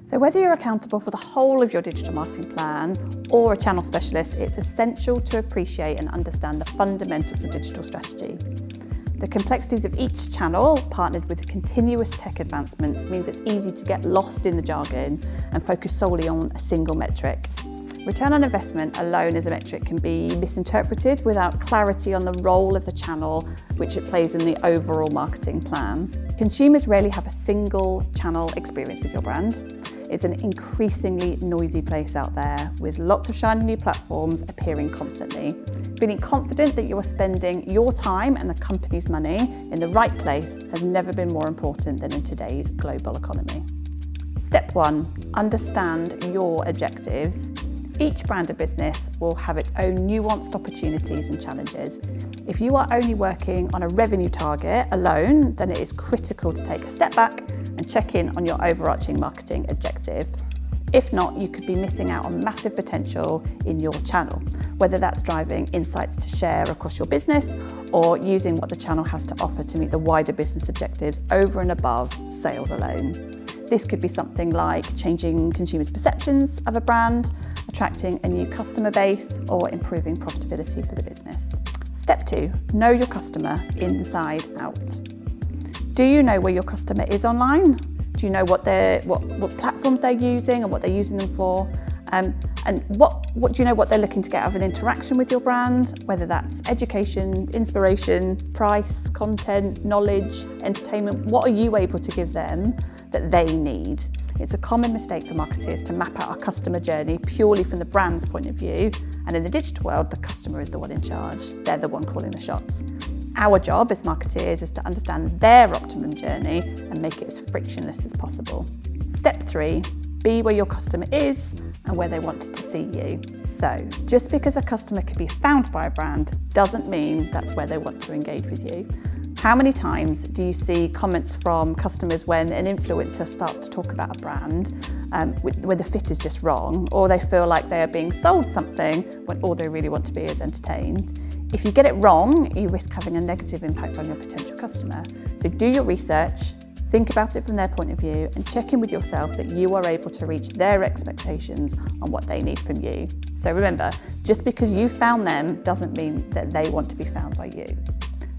So whether you're accountable for the whole of your digital marketing plan or a channel specialist, it's essential to appreciate and understand the fundamentals of digital strategy. The complexities of each channel, partnered with continuous tech advancements, means it's easy to get lost in the jargon and focus solely on a single metric. Return on investment alone as a metric can be misinterpreted without clarity on the role of the channel which it plays in the overall marketing plan. Consumers rarely have a single channel experience with your brand. It's an increasingly noisy place out there with lots of shiny new platforms appearing constantly. Feeling confident that you are spending your time and the company's money in the right place has never been more important than in today's global economy. Step 1, understand your objectives. Each brand or business will have its own nuanced opportunities and challenges. If you are only working on a revenue target alone, then it is critical to take a step back and check in on your overarching marketing objective. If not, you could be missing out on massive potential in your channel, whether that's driving insights to share across your business or using what the channel has to offer to meet the wider business objectives over and above sales alone. This could be something like changing consumers' perceptions of a brand, attracting a new customer base, or improving profitability for the business. Step 2, know your customer inside out. Do you know where your customer is online? Do you know what platforms they're using and what they're using them for? And what do you know what they're looking to get out of an interaction with your brand? Whether that's education, inspiration, price, content, knowledge, entertainment, what are you able to give them that they need? It's a common mistake for marketers to map out our customer journey purely from the brand's point of view. And in the digital world, the customer is the one in charge. They're the one calling the shots. Our job as marketeers is to understand their optimum journey and make it as frictionless as possible. Step 3, be where your customer is and where they want to see you. So, just because a customer can be found by a brand doesn't mean that's where they want to engage with you. How many times do you see comments from customers when an influencer starts to talk about a brand where the fit is just wrong, or they feel like they are being sold something when all they really want to be is entertained? If you get it wrong, you risk having a negative impact on your potential customer. So do your research, think about it from their point of view, and check in with yourself that you are able to reach their expectations on what they need from you. So remember, just because you found them doesn't mean that they want to be found by you.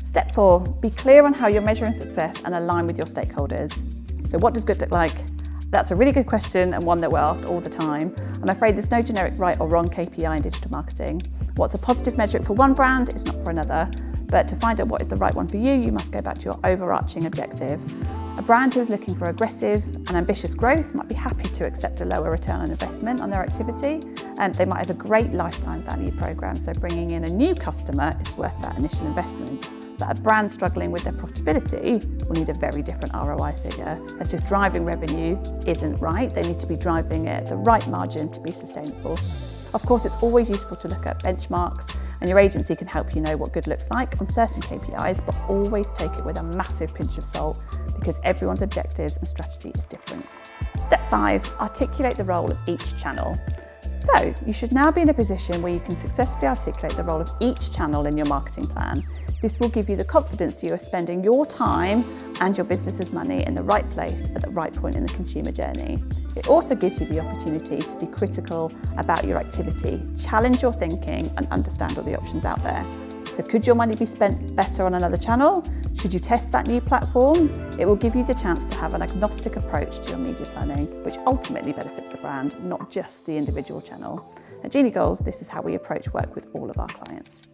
Step 4, be clear on how you're measuring success and align with your stakeholders. So what does good look like? That's a really good question and one that we're asked all the time. I'm afraid there's no generic right or wrong KPI in digital marketing. What's a positive metric for one brand is not for another. But to find out what is the right one for you, you must go back to your overarching objective. A brand who is looking for aggressive and ambitious growth might be happy to accept a lower return on investment on their activity, and they might have a great lifetime value program, so bringing in a new customer is worth that initial investment. But a brand struggling with their profitability will need a very different ROI figure, as just driving revenue isn't right. They need to be driving it at the right margin to be sustainable. Of course, it's always useful to look at benchmarks, and your agency can help you know what good looks like on certain KPIs, but always take it with a massive pinch of salt because everyone's objectives and strategy is different. Step 5, articulate the role of each channel. So, you should now be in a position where you can successfully articulate the role of each channel in your marketing plan. This will give you the confidence that you are spending your time and your business's money in the right place at the right point in the consumer journey. It also gives you the opportunity to be critical about your activity, challenge your thinking, and understand all the options out there. So could your money be spent better on another channel? Should you test that new platform? It will give you the chance to have an agnostic approach to your media planning, which ultimately benefits the brand, not just the individual channel. At Genie Goals, this is how we approach work with all of our clients.